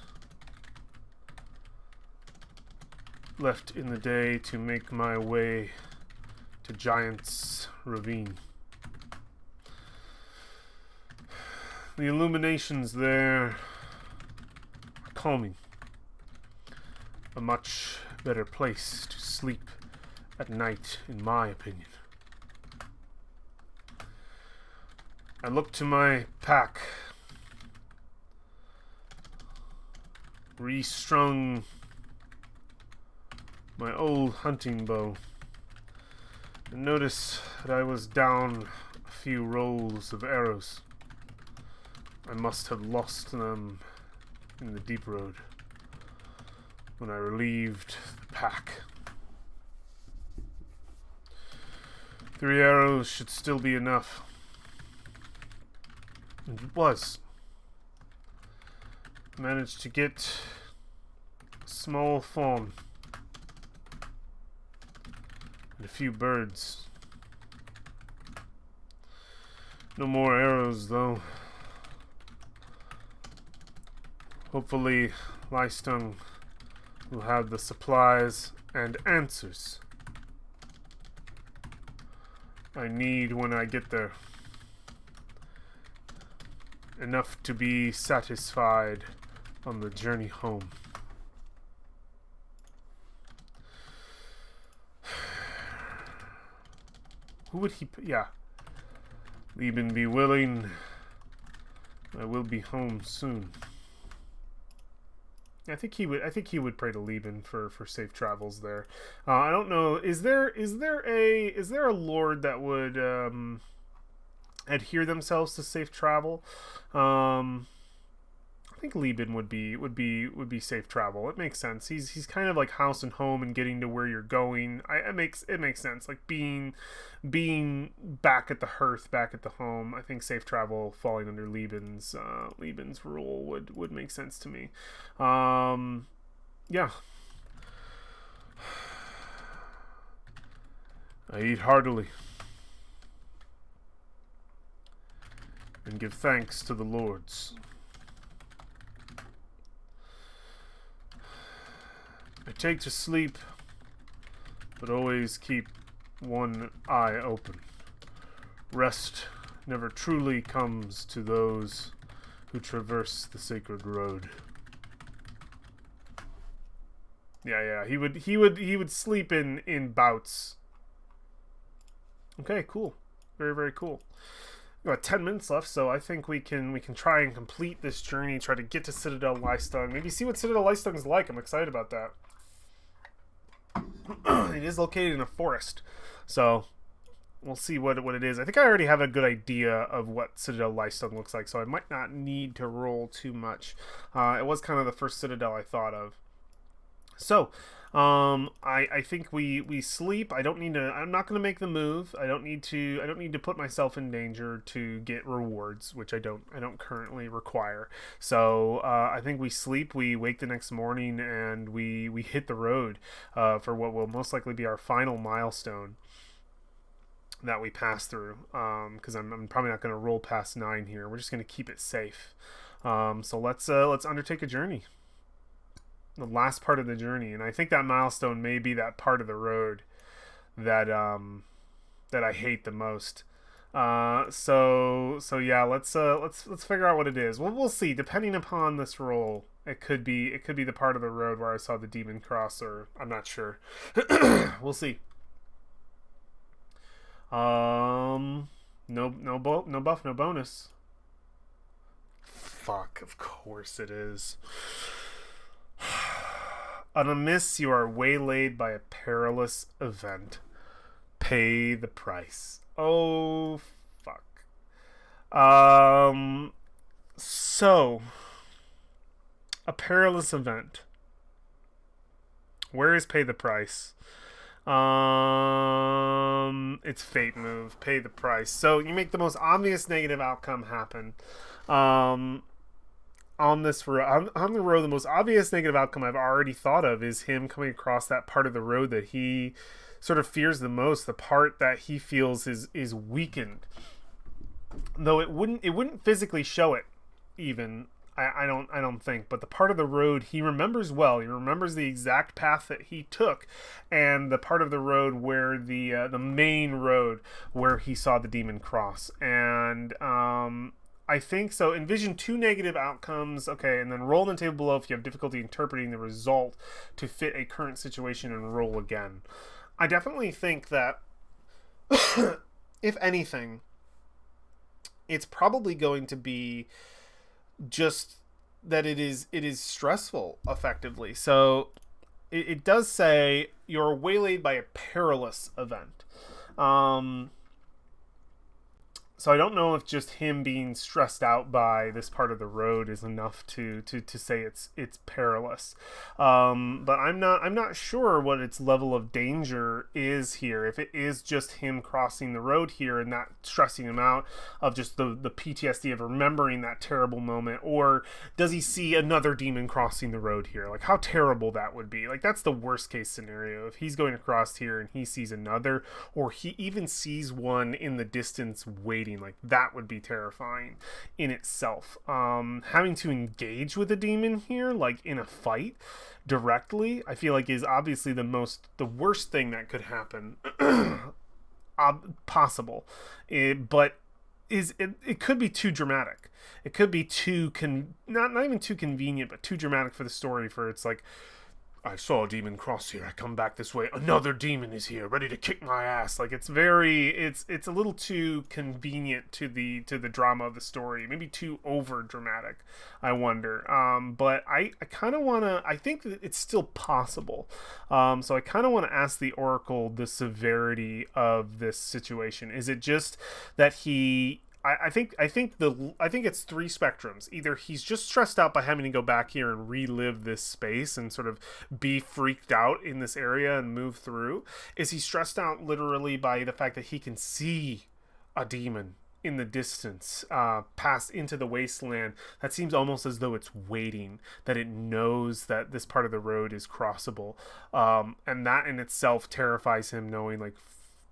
A: left in the day to make my way to Giant's Ravine. The illuminations there are calming. A much better place to sleep at night, in my opinion. I looked to my pack, restrung my old hunting bow, and noticed that I was down a few rolls of arrows. I must have lost them in the deep road when I relieved the pack. 3 arrows should still be enough. And it was. I managed to get a small fawn and a few birds. No more arrows, though. Hopefully, Liestung will have the supplies and answers I need when I get there. Enough to be satisfied on the journey home. Who would he... Yeah. Lieben be willing. I will be home soon. I think he would pray to Lieben for safe travels there. I don't know. Is there a lord that would adhere themselves to safe travel? I think Lieben would be safe travel. It makes sense. He's kind of like house and home and getting to where you're going. It makes sense. Like being back at the hearth, back at the home. I think safe travel falling under Lieben's rule would make sense to me. Yeah. I eat heartily. and give thanks to the lords. I take to sleep, but always keep one eye open. Rest never truly comes to those who traverse the sacred road. Yeah, he would sleep in bouts. Okay, cool. Very, very cool. We've got 10 minutes left, so I think we can try and complete this journey, try to get to Citadel Liestung. Maybe see what Citadel Liestung is like. I'm excited about that. It is located in a forest, so we'll see what it is. I think I already have a good idea of what Citadel Liestung looks like, so I might not need to roll too much. It was kind of the first Citadel I thought of. So, I think we sleep. I'm not going to make the move. I don't need to put myself in danger to get rewards, which I don't currently require. So, I think we sleep, we wake the next morning, and we hit the road, for what will most likely be our final milestone that we pass through, because I'm probably not going to roll past 9 here. We're just going to keep it safe. So let's undertake a journey. The last part of the journey, and I think that milestone may be that part of the road that that I hate the most. So yeah, let's figure out what it is. We'll see. Depending upon this roll, it could be the part of the road where I saw the demon cross, or I'm not sure. We'll see. No buff, no bonus. Fuck, of course it is. On a miss, you are waylaid by a perilous event. Pay the price. Oh, fuck. So, a perilous event. Where is pay the price? It's fate move. Pay the price. So you make the most obvious negative outcome happen. On this road, on the road, the most obvious negative outcome I've already thought of is him coming across that part of the road that he sort of fears the most, the part that he feels is weakened. Though it wouldn't physically show it, even. I don't think, but the part of the road he remembers well. He remembers the exact path that he took, and the part of the road where the main road where he saw the demon cross. And I think so. Envision 2 negative outcomes. Okay, and then roll on the table below if you have difficulty interpreting the result to fit a current situation, and roll again. I definitely think that, if anything, it's probably going to be just that it is stressful, effectively. So it does say you're waylaid by a perilous event. So I don't know if just him being stressed out by this part of the road is enough to say it's perilous. But I'm not sure what its level of danger is here. If it is just him crossing the road here and not stressing him out of just the PTSD of remembering that terrible moment, or does he see another demon crossing the road here? Like, how terrible that would be. Like, that's the worst case scenario. If he's going across here and he sees another, or he even sees one in the distance waiting. Like, that would be terrifying in itself. Having to engage with a demon here, like in a fight directly, I feel like is obviously the worst thing that could happen possible. But it could be too dramatic. It could be too not even too convenient, but too dramatic for the story. For it's like, I saw a demon cross here. I come back this way. Another demon is here, ready to kick my ass. Like, it's a little too convenient to the drama of the story. Maybe too over dramatic, I wonder. But I kind of want to. I think that it's still possible. So I kind of want to ask the Oracle the severity of this situation. Is it just that he? I think it's 3 spectrums. Either he's just stressed out by having to go back here and relive this space and sort of be freaked out in this area and move through. Is he stressed out literally by the fact that he can see a demon in the distance, pass into the wasteland that seems almost as though it's waiting, that it knows that this part of the road is crossable, and that in itself terrifies him, knowing like,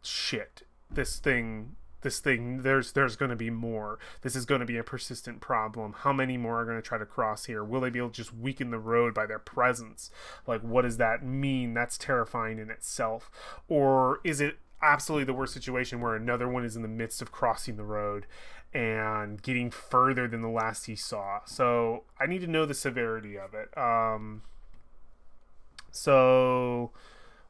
A: shit, this thing this thing, there's going to be more. This is going to be a persistent problem. How many more are going to try to cross here? Will they be able to just weaken the road by their presence? Like, what does that mean? That's terrifying in itself. Or is it absolutely the worst situation where another one is in the midst of crossing the road and getting further than the last he saw? So I need to know the severity of it. So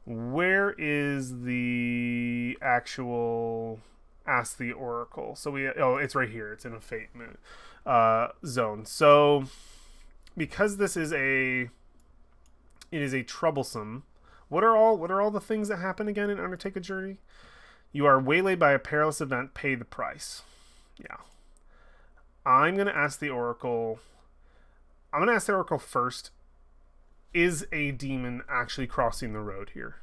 A: where is the actual ask the oracle? So it's right here. It's in a fate zone. So because this is it is a troublesome. What are all the things that happen again in Undertake a Journey? You are waylaid by a perilous event. Pay the price. Yeah. I'm gonna ask the oracle. I'm gonna ask the oracle first. Is a demon actually crossing the road here?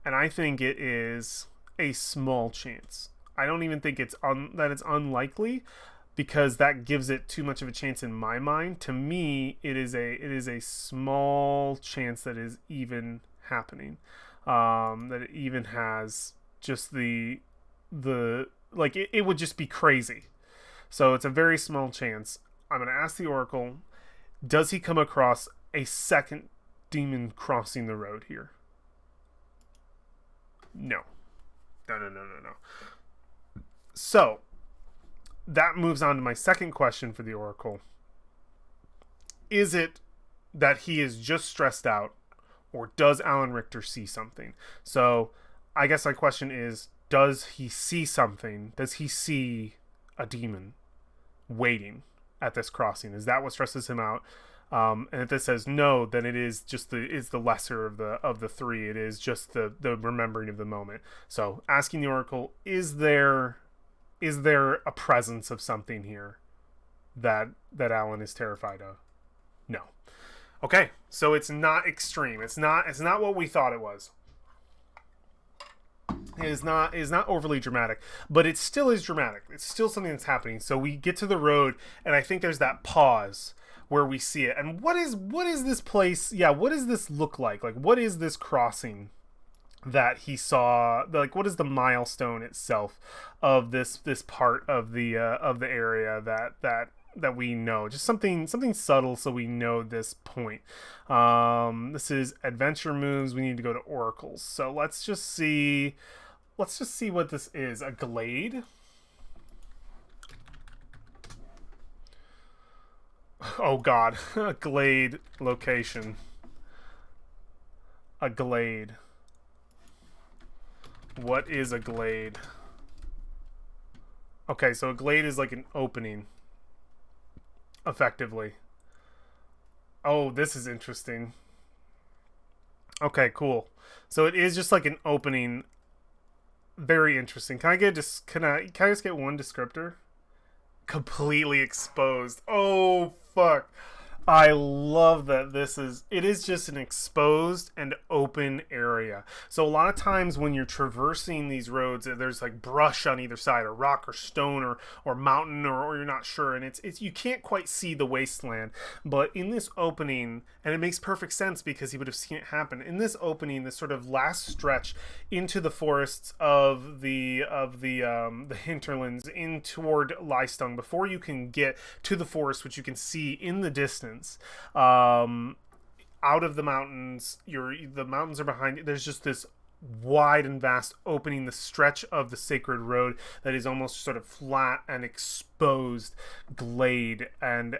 A: And I think it is a small chance. I don't even think it's unlikely, because that gives it too much of a chance in my mind. To me, it is a small chance that is even happening. That it even has just the like it would just be crazy. So it's a very small chance. I'm gonna ask the oracle, does he come across a second demon crossing the road here? No. So that moves on to my second question for the oracle. Is it that he is just stressed out, or does Alan Richter see something? So I guess my question is, does he see something? Does he see a demon waiting at this crossing? Is that what stresses him out? And if this says no, then it is just the lesser of the three. It is just the remembering of the moment. So asking the oracle, is there a presence of something here that Alan is terrified of? No. Okay, so it's not extreme. It's not what we thought it was. It is not overly dramatic, but it still is dramatic. It's still something that's happening. So we get to the road, and I think there's that pause where we see it. And what is this place? Yeah, what does this look like? Like, what is this crossing that he saw? Like, what is the milestone itself of this part of the area that we know? Just something subtle, so we know this point. This is adventure moves. We need to go to oracles. So let's just see what this is. A glade. Oh god. A glade location. A glade. What is a glade? Okay, so a glade is like an opening, effectively. Oh, this is interesting. Okay, cool. So it is just like an opening. Very interesting. Can I just get one descriptor? Completely exposed. Oh fuck. I love that it is just an exposed and open area. So a lot of times when you're traversing these roads, there's like brush on either side, or rock or stone or mountain, or you're not sure, and it's you can't quite see the wasteland. But in this opening, and it makes perfect sense because he would have seen it happen, in this opening, this sort of last stretch into the forests of the hinterlands in toward Liestung, before you can get to the forest, which you can see in the distance. Out of the mountains, the mountains are behind you. There's just this wide and vast opening, the stretch of the sacred road that is almost sort of flat and exposed glade, and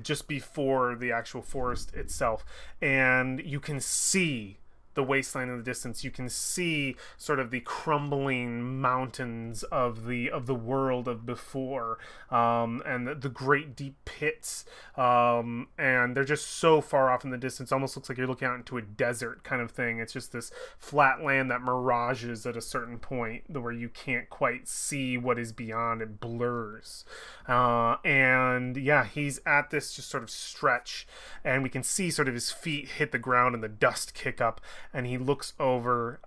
A: just before the actual forest itself, and you can see the wasteland in the distance. You can see sort of the crumbling mountains of the world of before, and the great deep pits, and they're just so far off in the distance. Almost looks like you're looking out into a desert kind of thing. It's just this flat land that mirages at a certain point where you can't quite see what is beyond. It blurs, and yeah, he's at this just sort of stretch, and we can see sort of his feet hit the ground and the dust kick up, and he looks over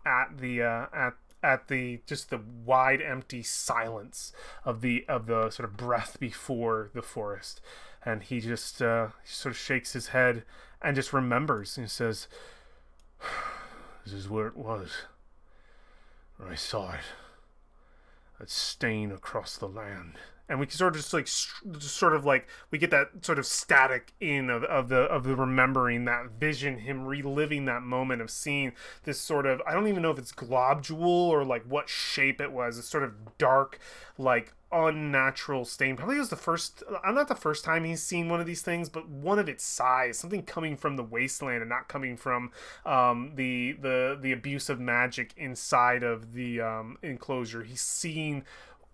A: at the just the wide empty silence of the sort of breath before the forest, and he just sort of shakes his head and just remembers, and he says, "This is where it was, where I saw it. a stain across the land. And we can sort of just sort of like we get that sort of static in of the remembering that vision, him reliving that moment of seeing this sort of, I don't even know if it's globule or like what shape it was. It's sort of dark, like unnatural stain. Probably was the first, not the first time he's seen one of these things, but one of its size, something coming from the wasteland and not coming from the abuse of magic inside of the enclosure. He's seeing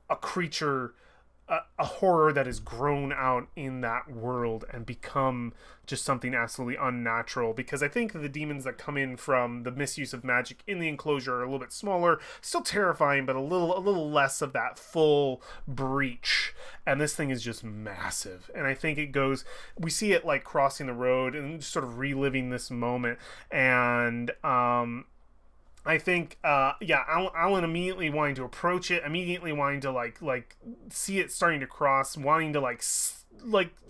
A: a creature, a horror that has grown out in that world and become just something absolutely unnatural. Because I think the demons that come in from the misuse of magic in the enclosure are a little bit smaller, still terrifying, but a little less of that full breach. And this thing is just massive. And I think we see it like crossing the road and just sort of reliving this moment. And I think, Alan immediately wanting to approach it, immediately wanting to like see it starting to cross, wanting to like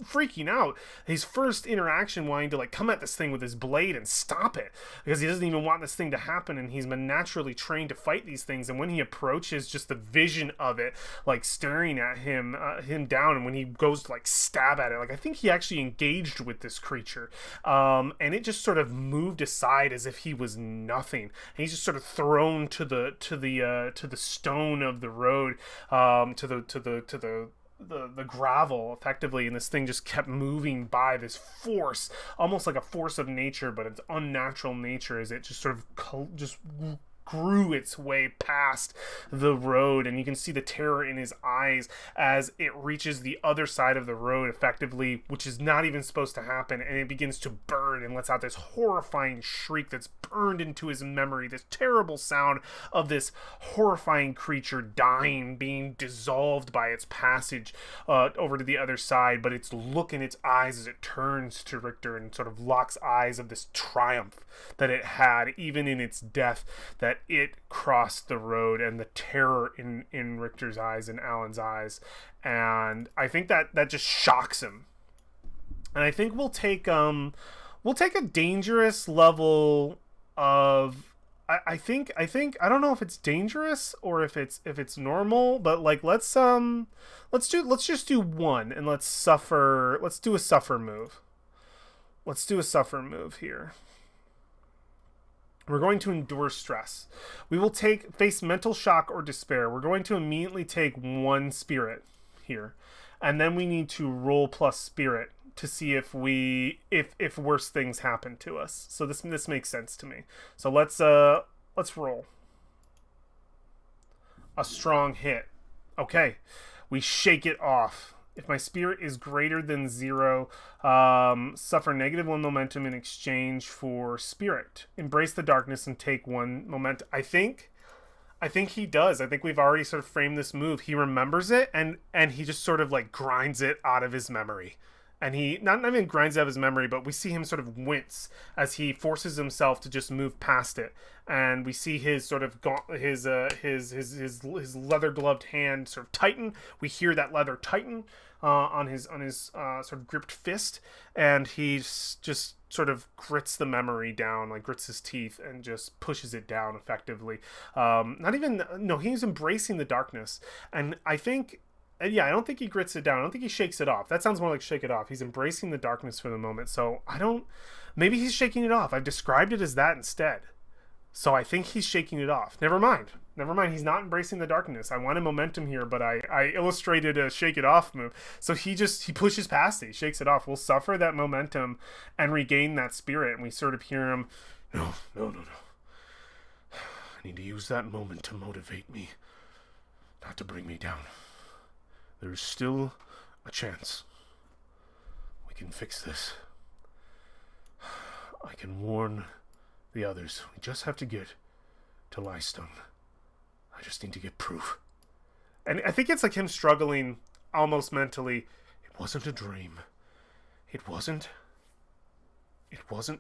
A: freaking out. His first interaction wanting to like come at this thing with his blade and stop it, because he doesn't even want this thing to happen, and he's been naturally trained to fight these things. And when he approaches, just the vision of it like staring at him down, and when he goes to like stab at it, like I think he actually engaged with this creature, and it just sort of moved aside as if he was nothing, and he's just sort of thrown to the stone of the road, to the gravel effectively, and this thing just kept moving by, this force, almost like a force of nature, but it's unnatural nature, as it just sort of just grew its way past the road. And you can see the terror in his eyes as it reaches the other side of the road effectively, which is not even supposed to happen, and it begins to burn and lets out this horrifying shriek that's burned into his memory, this terrible sound of this horrifying creature dying, being dissolved by its passage over to the other side. But its look in its eyes as it turns to Richter and sort of locks eyes of this triumph that it had even in its death, that it crossed the road, and the terror in Richter's eyes and Alan's eyes. And I think that just shocks him. And I think we'll take a dangerous level of, I think I don't know if it's dangerous or if it's normal, but like let's just do one, and let's do a suffer move. Let's do a suffer move here. We're going to endure stress. We will face mental shock or despair. We're going to immediately take one spirit here, and then we need to roll plus spirit to see if worse things happen to us. So this makes sense to me. So let's roll. A strong hit. Okay, we shake it off. If my spirit is greater than 0, suffer -1 momentum in exchange for spirit. Embrace the darkness and take 1 momentum. I think he does. I think we've already sort of framed this move. He remembers it, and he just sort of like grinds it out of his memory. And he not even grinds out of his memory, but we see him sort of wince as he forces himself to just move past it. And we see his sort of his leather gloved hand sort of tighten. We hear that leather tighten on his sort of gripped fist, and he just sort of grits the memory down, like grits his teeth and just pushes it down effectively. He's embracing the darkness, and I think. Yeah, I don't think he grits it down. I don't think he shakes it off. That sounds more like shake it off. He's embracing the darkness for the moment. So maybe he's shaking it off. I've described it as that instead. So I think he's shaking it off. Never mind. He's not embracing the darkness. I wanted momentum here, but I illustrated a shake it off move. So he pushes past it. He shakes it off. We'll suffer that momentum and regain that spirit. And we sort of hear him, no. I need to use that moment to motivate me, not to bring me down. There's still a chance. We can fix this. I can warn the others. We just have to get to Liestung. I just need to get proof. And I think it's like him struggling almost mentally. It wasn't a dream. It wasn't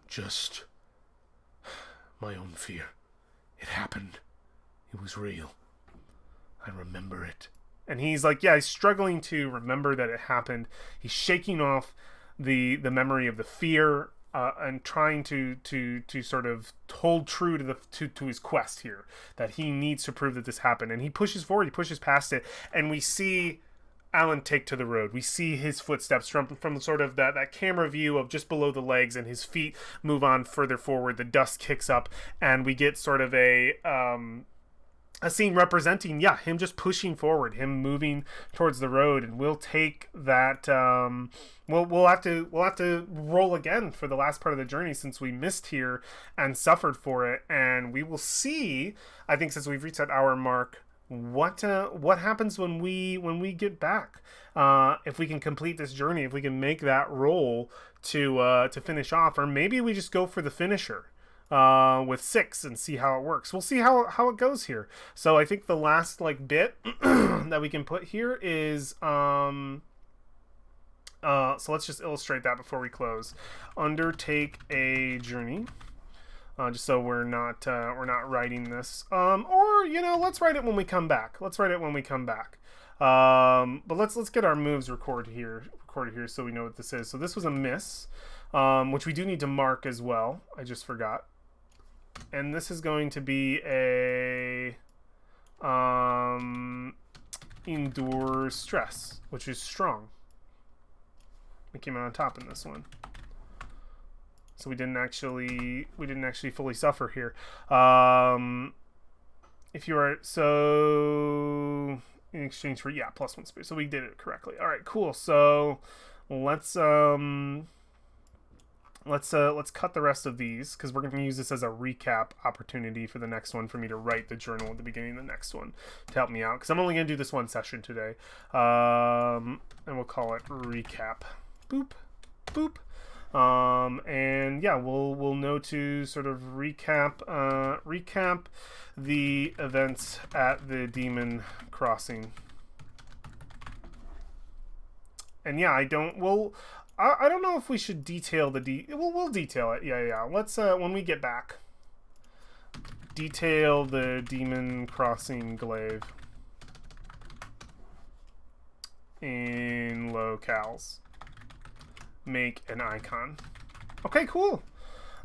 A: just my own fear. It happened. It was real. I remember it. And he's like, he's struggling to remember that it happened. He's shaking off the memory of the fear and trying to sort of hold true to to his quest here, that he needs to prove that this happened, and he pushes forward, he pushes past it, and we see Alan take to the road. We see his footsteps from sort of that camera view of just below the legs, and his feet move on further forward. The dust kicks up, and we get sort of a scene representing, him just pushing forward, him moving towards the road. And we'll take that. We'll have to roll again for the last part of the journey, since we missed here and suffered for it. And we will see, I think, since we've reached that hour mark, what happens when we get back, if we can complete this journey, if we can make that roll to finish off, or maybe we just go for the finisher with 6 and see how it works. We'll see how it goes here. So I think the last bit that we can put here is so let's just illustrate that before we close. Undertake a journey. Just so we're not writing this, or let's write it when we come back. But let's get our moves recorded here, so we know what this is. So this was a miss, which we do need to mark as well. I just forgot. And this is going to be a endure stress, which is strong. We came out on top in this one. So we didn't actually fully suffer here. If you are so in exchange for +1 space. So we did it correctly. All right, cool. So let's cut the rest of these, because we're going to use this as a recap opportunity for the next one, for me to write the journal at the beginning of the next one to help me out, because I'm only going to do this one session today. And we'll call it recap. Boop, boop. And we'll know to sort of recap the events at the Demon Crossing. And I don't know if we should detail we'll detail it. Let's when we get back, detail the Demon Crossing glaive in locales. Make an icon. Okay, cool.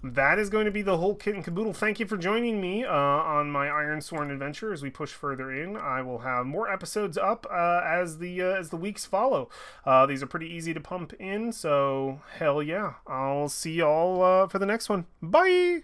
A: That is going to be the whole kit and caboodle. Thank you for joining me on my Ironsworn adventure as we push further in. I will have more episodes up as the weeks follow. These are pretty easy to pump in, so hell yeah. I'll see y'all for the next one. Bye!